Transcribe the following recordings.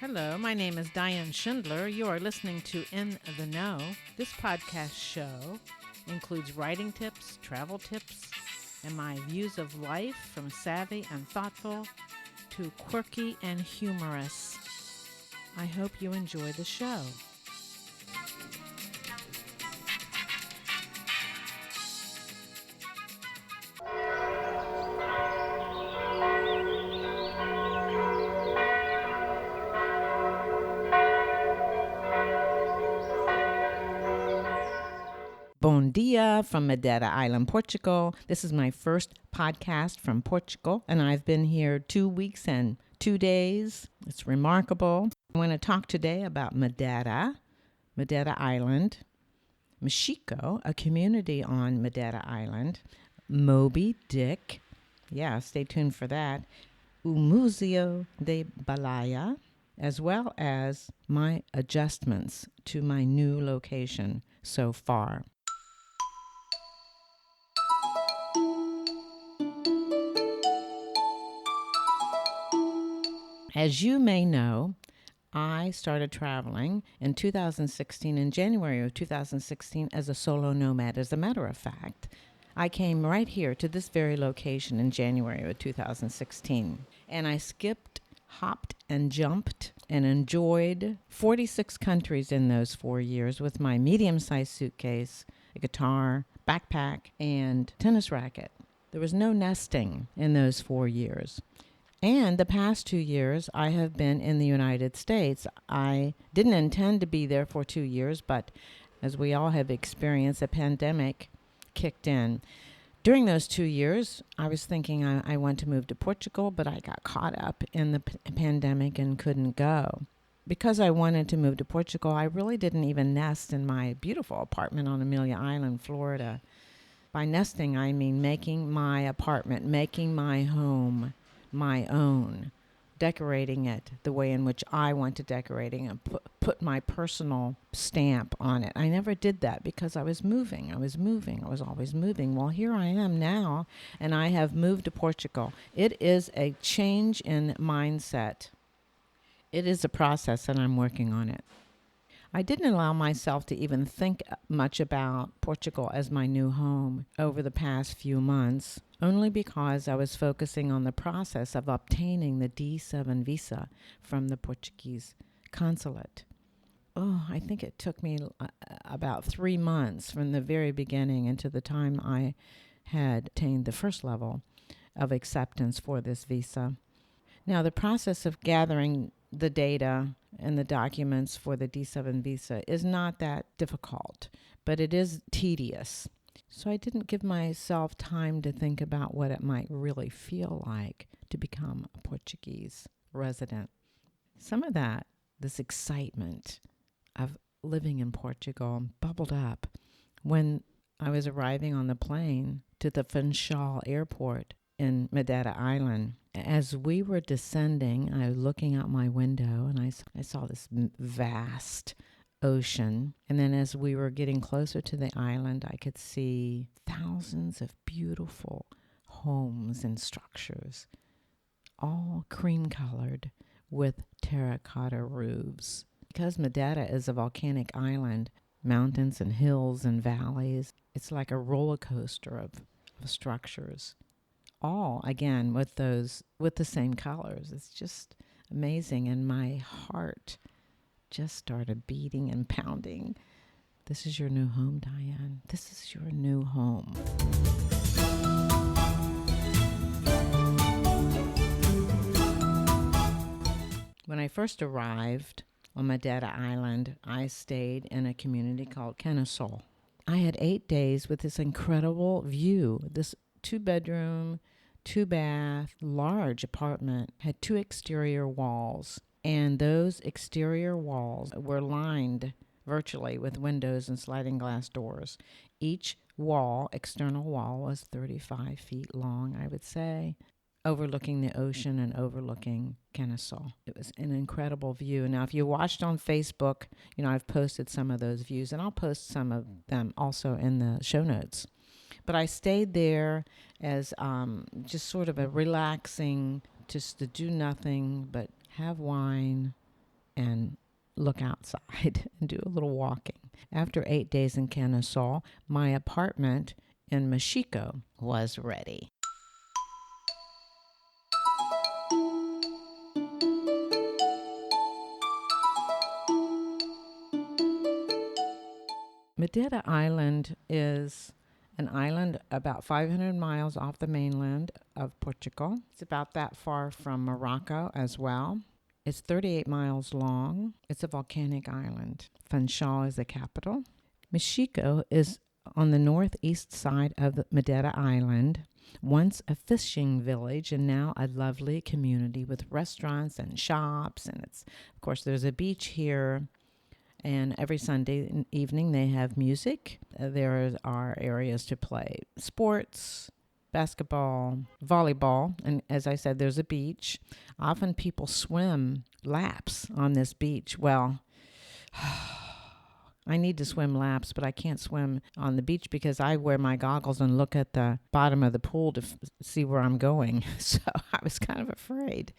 Hello, my name is Diann Schindler. You are listening to In the Know. This podcast show includes writing tips, travel tips, and my views of life from savvy and thoughtful to quirky and humorous. I hope you enjoy the show. Bom dia from Madeira Island, Portugal. This is my first podcast from Portugal, and I've been here 2 weeks and 2 days. It's remarkable. I'm going to talk today about Madeira Island, Machico, a community on Madeira Island, Moby Dick, stay tuned for that, o Museu de Baleia, as well as my adjustments to my new location so far. As you may know, I started traveling in 2016, in January of 2016, as a solo nomad. As a matter of fact, I came right here to this very location in January of 2016. And I skipped, hopped, and jumped and enjoyed 46 countries in those 4 years with my medium-sized suitcase, a guitar, backpack, and tennis racket. There was no nesting in those 4 years. And the past 2 years, I have been in the United States. I didn't intend to be there for 2 years, but as we all have experienced, a pandemic kicked in. During those 2 years, I was thinking I want to move to Portugal, but I got caught up in the pandemic and couldn't go. Because I wanted to move to Portugal, I really didn't even nest in my beautiful apartment on Amelia Island, Florida. By nesting, I mean making my apartment, making my home my own, decorating it the way in which I want to decorate it and put my personal stamp on it. I never did that because I was moving. I was always moving. Well, here I am now, and I have moved to Portugal. It is a change in mindset. It is a process, and I'm working on it. I didn't allow myself to even think much about Portugal as my new home over the past few months, only because I was focusing on the process of obtaining the D7 visa from the Portuguese consulate. I think it took me about 3 months from the very beginning into the time I had attained the first level of acceptance for this visa. Now, the process of gathering the data and the documents for the D7 visa is not that difficult, but it is tedious. So I didn't give myself time to think about what it might really feel like to become a Portuguese resident. Some of this excitement of living in Portugal bubbled up when I was arriving on the plane to the Funchal airport in Madeira Island. As we were descending, I was looking out my window and I saw this vast ocean. And then as we were getting closer to the island, I could see thousands of beautiful homes and structures, all cream-colored with terracotta roofs. Because Medita is a volcanic island, mountains and hills and valleys, it's like a roller coaster of structures. All, again, with the same colors. It's just amazing. And my heart just started beating and pounding. This is your new home, Diann. This is your new home. When I first arrived on Madeira Island, I stayed in a community called Canaçol. I had 8 days with this incredible view. This 2-bedroom, 2-bath, large apartment had 2 exterior walls, and those exterior walls were lined virtually with windows and sliding glass doors. Each external wall, was 35 feet long, I would say, overlooking the ocean and overlooking Canaçol. It was an incredible view. Now, if you watched on Facebook, I've posted some of those views, and I'll post some of them also in the show notes. But I stayed there as just sort of a relaxing, just to do nothing but have wine, and look outside and do a little walking. After 8 days in Kennesaw, my apartment in Machico was ready. Madeira Island is an island about 500 miles off the mainland of Portugal. It's about that far from Morocco as well. It's 38 miles long. It's a volcanic island. Funchal is the capital. Machico is on the northeast side of the Madeira Island, once a fishing village and now a lovely community with restaurants and shops. And of course, there's a beach here. And every Sunday evening they have music. There are areas to play sports, basketball, volleyball. And as I said, there's a beach. Often people swim laps on this beach. Well, I need to swim laps, but I can't swim on the beach because I wear my goggles and look at the bottom of the pool to see where I'm going. So I was kind of afraid.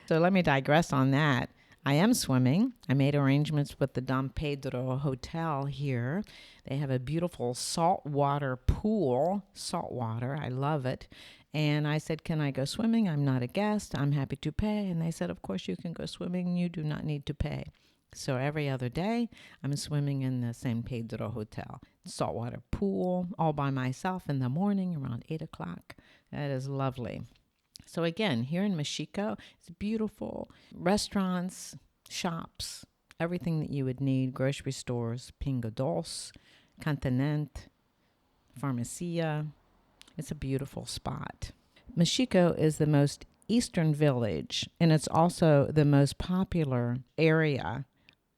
So let me digress on that. I am swimming. I made arrangements with the Dom Pedro Hotel here. They have a beautiful saltwater pool. Saltwater, I love it. And I said, can I go swimming? I'm not a guest. I'm happy to pay. And they said, of course you can go swimming. You do not need to pay. So every other day, I'm swimming in the San Pedro Hotel. Saltwater pool, all by myself in the morning around 8 o'clock. That is lovely. So again, here in Machico, it's beautiful. Restaurants, shops, everything that you would need. Grocery stores, Pingo Doce, Continente, Farmacia. It's a beautiful spot. Machico is the most eastern village, and it's also the most popular area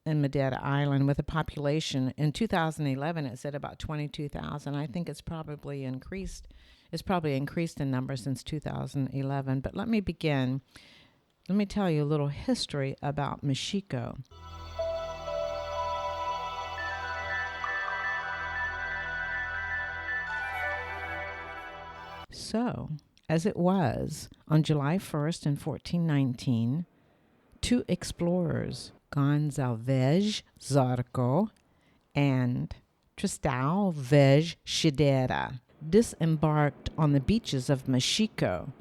in Madeira Island with a population. In 2011, it said about 22,000. I think it's probably increased. It's probably increased in number since 2011. But let me begin. Let me tell you a little history about Machico. So, as it was, on July 1st in 1419, two explorers, Gonçalves Zarco and Tristão Vez Chideira, disembarked on the beaches of Machico.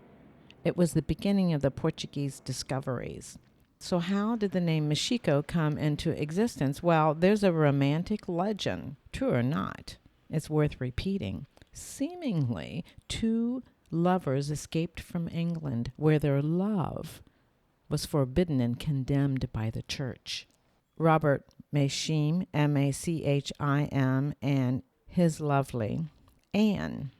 It was the beginning of the Portuguese discoveries. So how did the name Machico come into existence? Well, there's a romantic legend, true or not, it's worth repeating. Seemingly, two lovers escaped from England where their love was forbidden and condemned by the church. Robert Machim, Machim, and his lovely Anne.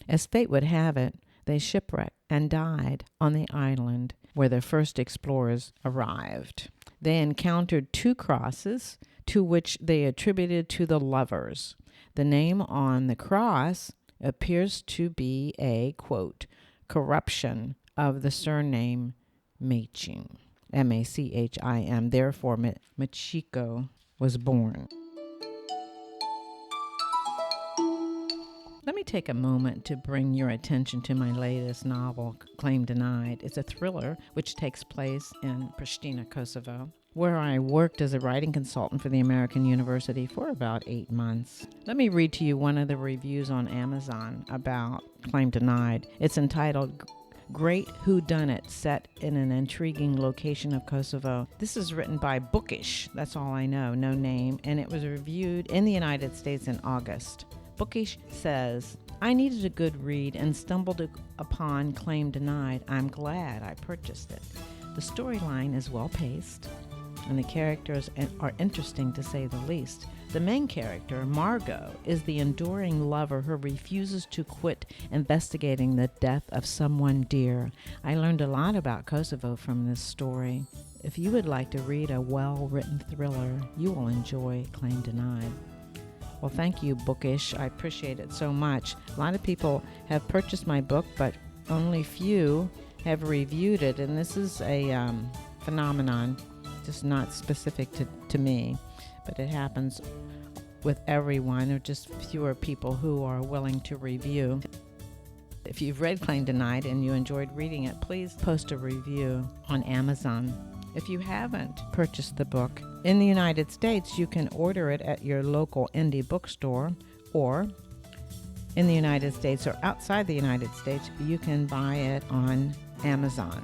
As fate would have it, they shipwrecked and died on the island where the first explorers arrived. They encountered two crosses to which they attributed to the lovers. The name on the cross appears to be a, quote, corruption of the surname Machim, Machim. Therefore, Machico was born. Let me take a moment to bring your attention to my latest novel, Claim Denied. It's a thriller which takes place in Pristina, Kosovo, where I worked as a writing consultant for the American University for about 8 months. Let me read to you one of the reviews on Amazon about Claim Denied. It's entitled Great Whodunit, set in an intriguing location of Kosovo. This is written by Bookish, that's all I know, no name, and it was reviewed in the United States in August. Bookish says, I needed a good read and stumbled upon Claim Denied. I'm glad I purchased it. The storyline is well-paced, and the characters are interesting to say the least. The main character, Margot, is the enduring lover who refuses to quit investigating the death of someone dear. I learned a lot about Kosovo from this story. If you would like to read a well-written thriller, you will enjoy Claim Denied. Well, thank you, Bookish. I appreciate it so much. A lot of people have purchased my book, but only few have reviewed it, and this is a phenomenon, just not specific to me, but it happens with everyone, or just fewer people who are willing to review. If you've read Claim Denied and you enjoyed reading it, please post a review on Amazon. If you haven't purchased the book, in the United States, you can order it at your local indie bookstore, or in the United States or outside the United States, you can buy it on Amazon.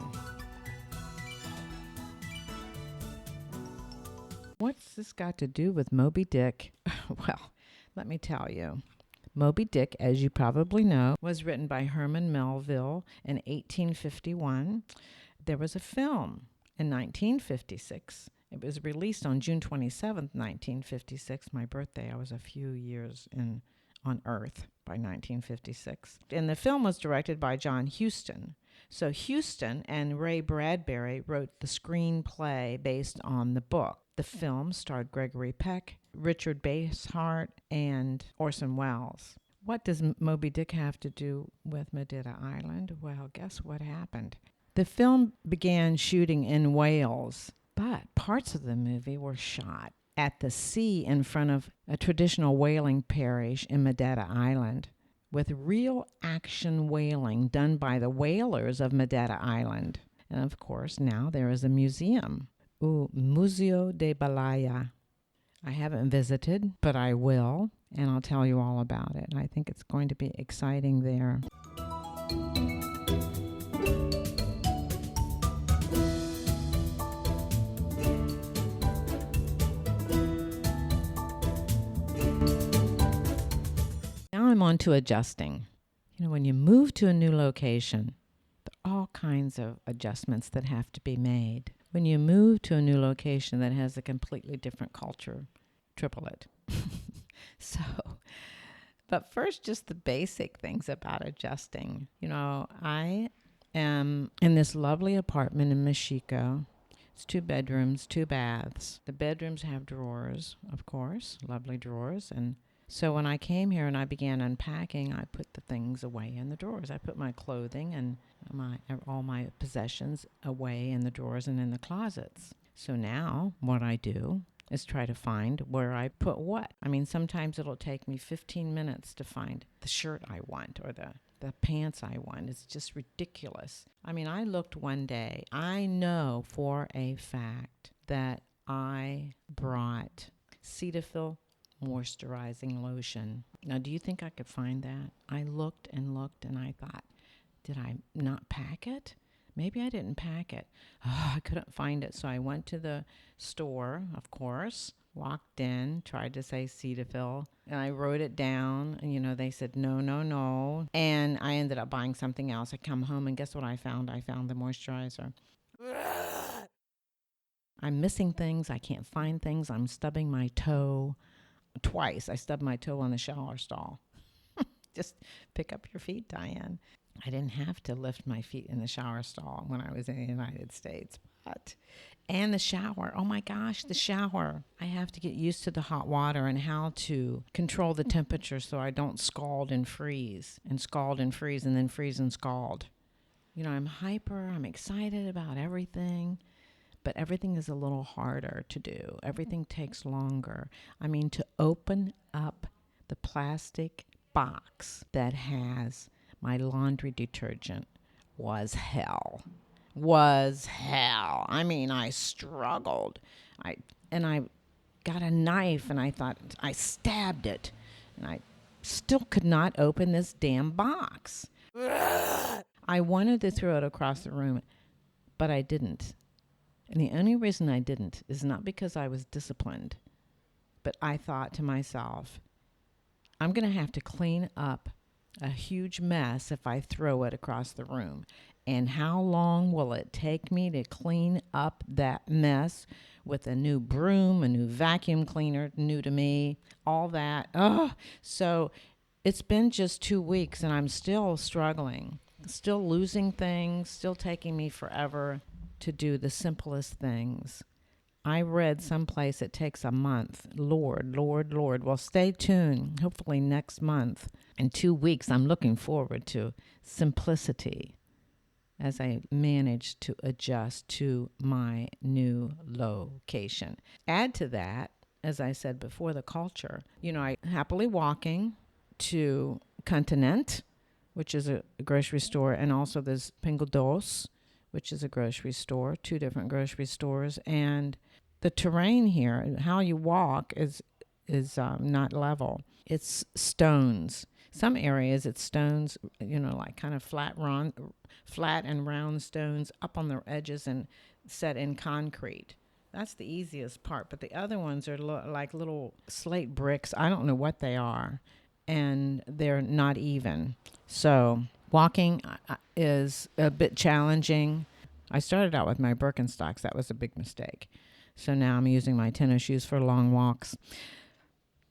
What's this got to do with Moby Dick? Well, let me tell you. Moby Dick, as you probably know, was written by Herman Melville in 1851. There was a film in 1956. It was released on June 27th, 1956, my birthday. I was a few years on Earth by 1956. And the film was directed by John Huston. So Huston and Ray Bradbury wrote the screenplay based on the book. The film starred Gregory Peck, Richard Basehart, and Orson Welles. What does Moby Dick have to do with Madeira Island? Well, guess what happened? The film began shooting in Wales, but parts of the movie were shot at the sea in front of a traditional whaling parish in Madeira Island, with real action whaling done by the whalers of Madeira Island. And of course, now there is a museum, Museu de Baleia. I haven't visited, but I will, and I'll tell you all about it. I think it's going to be exciting there. Now I'm on to adjusting. When you move to a new location, there are all kinds of adjustments that have to be made. When you move to a new location that has a completely different culture, triple it. But first, just the basic things about adjusting. I am in this lovely apartment in Machico. It's 2 bedrooms, 2 baths. The bedrooms have drawers, of course, lovely drawers. And so when I came here and I began unpacking, I put the things away in the drawers. I put my clothing and all my possessions away in the drawers and in the closets. So now what I do is try to find where I put what. Sometimes it'll take me 15 minutes to find the shirt I want or the pants I want. It's just ridiculous. I looked one day. I know for a fact that I brought Cetaphil moisturizing lotion. Now, do you think I could find that? I looked and looked and I thought, did I not pack it? Maybe I didn't pack it. Oh, I couldn't find it. So I went to the store, of course, walked in, tried to say Cetaphil, and I wrote it down. And, they said, no. And I ended up buying something else. I come home and guess what I found? I found the moisturizer. I'm missing things. I can't find things. I'm stubbing my toe. Twice I stubbed my toe on the shower stall. Just pick up your feet, Diann. I didn't have to lift my feet in the shower stall when I was in the United States. And the shower. Oh my gosh, the shower. I have to get used to the hot water and how to control the temperature so I don't scald and freeze and then freeze and scald. I'm hyper. I'm excited about everything. But everything is a little harder to do. Everything takes longer. To open up the plastic box that has my laundry detergent was hell. I struggled. I got a knife and I thought I stabbed it. And I still could not open this damn box. I wanted to throw it across the room, but I didn't. And the only reason I didn't is not because I was disciplined, but I thought to myself, I'm going to have to clean up a huge mess if I throw it across the room. And how long will it take me to clean up that mess with a new broom, a new vacuum cleaner, new to me, all that? So it's been just 2 weeks and I'm still struggling, still losing things, still taking me forever to do the simplest things. I read someplace it takes a month. Lord. Well, stay tuned. Hopefully next month. In 2 weeks, I'm looking forward to simplicity as I manage to adjust to my new location. Add to that, as I said before, the culture. I happily walking to Continent, which is a grocery store, and also there's Pingo Doce, which is a grocery store, 2 different grocery stores. And the terrain here, how you walk, is not level. It's stones. Some areas it's stones, like kind of flat and round stones up on their edges and set in concrete. That's the easiest part. But the other ones are like little slate bricks. I don't know what they are. And they're not even. So walking is a bit challenging. I started out with my Birkenstocks. That was a big mistake. So now I'm using my tennis shoes for long walks.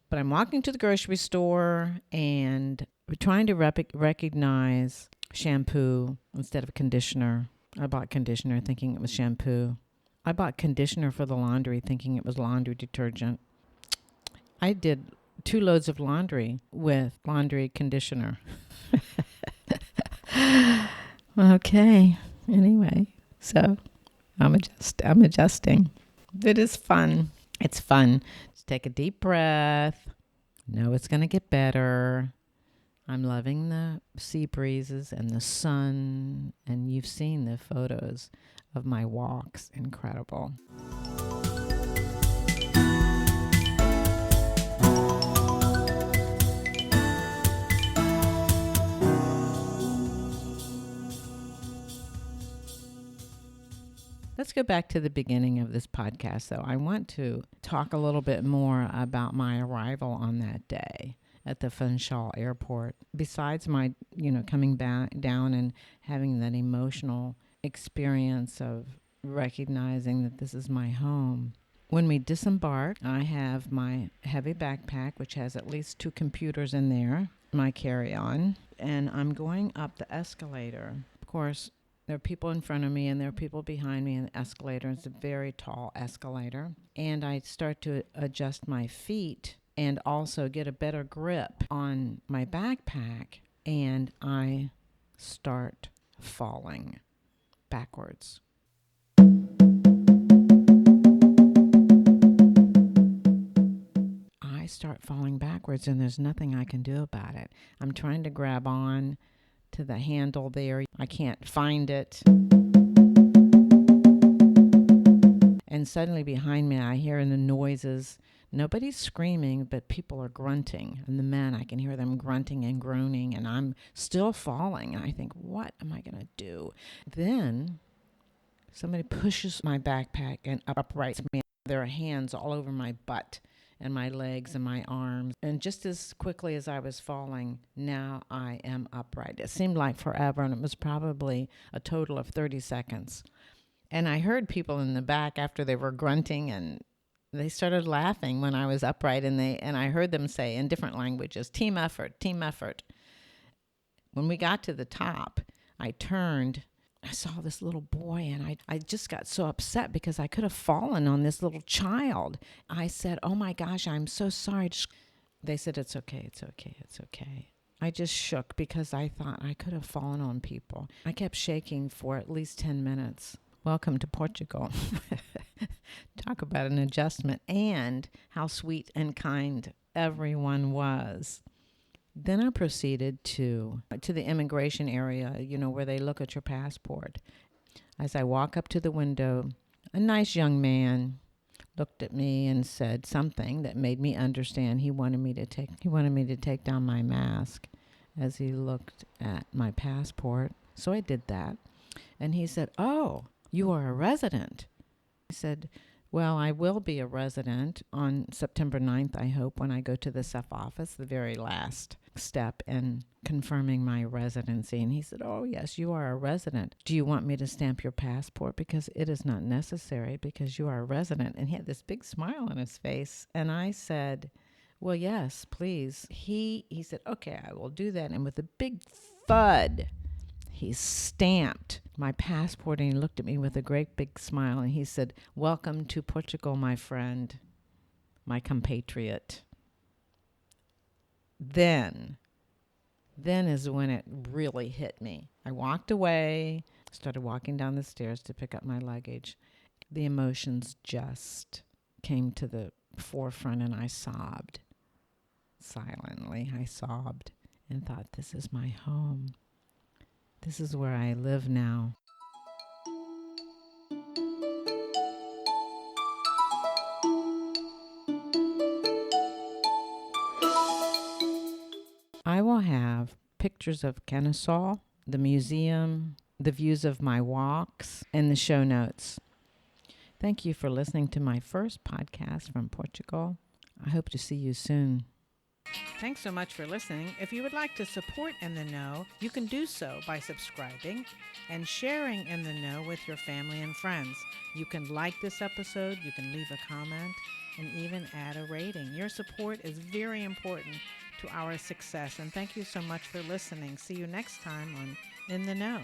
But I'm walking to the grocery store and we're trying to recognize shampoo instead of conditioner. I bought conditioner thinking it was shampoo. I bought conditioner for the laundry thinking it was laundry detergent. I did 2 loads of laundry with laundry conditioner. Okay. Anyway, so I'm adjusting. It is fun. It's fun. Just take a deep breath. Know it's going to get better. I'm loving the sea breezes and the sun. And you've seen the photos of my walks. Incredible. Let's go back to the beginning of this podcast, though. I want to talk a little bit more about my arrival on that day at the Funchal airport. Besides my, coming back down and having that emotional experience of recognizing that this is my home. When we disembark, I have my heavy backpack, which has at least 2 computers in there, my carry-on, and I'm going up the escalator. Of course, there are people in front of me and there are people behind me in the escalator. It's a very tall escalator. And I start to adjust my feet and also get a better grip on my backpack. And I start falling backwards. I start falling backwards and there's nothing I can do about it. I'm trying to grab on to the handle there. I can't find it. And suddenly behind me, I hear the noises. Nobody's screaming, but people are grunting. And the men, I can hear them grunting and groaning, and I'm still falling. And I think, what am I going to do? Then somebody pushes my backpack and uprights me. There are hands all over my butt and my legs and my arms. And just as quickly as I was falling, now I am upright. It seemed like forever, and it was probably a total of 30 seconds. And I heard people in the back after they were grunting, and they started laughing when I was upright, and I heard them say in different languages, team effort, team effort. When we got to the top, I turned. I saw this little boy, and I just got so upset because I could have fallen on this little child. I said, oh my gosh, I'm so sorry. They said, it's okay, it's okay, it's okay. I just shook because I thought I could have fallen on people. I kept shaking for at least 10 minutes. Welcome to Portugal. Talk about an adjustment and how sweet and kind everyone was. Then I proceeded to the immigration area, where they look at your passport. As I walk up to the window, a nice young man looked at me and said something that made me understand he wanted me to take down my mask as he looked at my passport. So I did that. And he said, "Oh, you are a resident." I said, "Well, I will be a resident on September 9th, I hope, when I go to the SEF office, the very last step in confirming my residency." And he said, "Oh, yes, you are a resident. Do you want me to stamp your passport? Because it is not necessary because you are a resident." And he had this big smile on his face. And I said, "Well, yes, please." He said, "Okay, I will do that." And with a big thud, he stamped my passport, and he looked at me with a great big smile, and he said, "Welcome to Portugal, my friend, my compatriot." Then is when it really hit me. I walked away, started walking down the stairs to pick up my luggage. The emotions just came to the forefront, and I sobbed. Silently, I sobbed and thought, this is my home. This is where I live now. pictures of Kennesaw, the museum, the views of my walks, and the show notes. Thank you for listening to my first podcast from Portugal. I hope to see you soon. Thanks so much for listening. If you would like to support In the Know, you can do so by subscribing and sharing In the Know with your family and friends. You can like this episode, you can leave a comment, and even add a rating. Your support is very important to our success, and thank you so much for listening. See you next time on In the Know.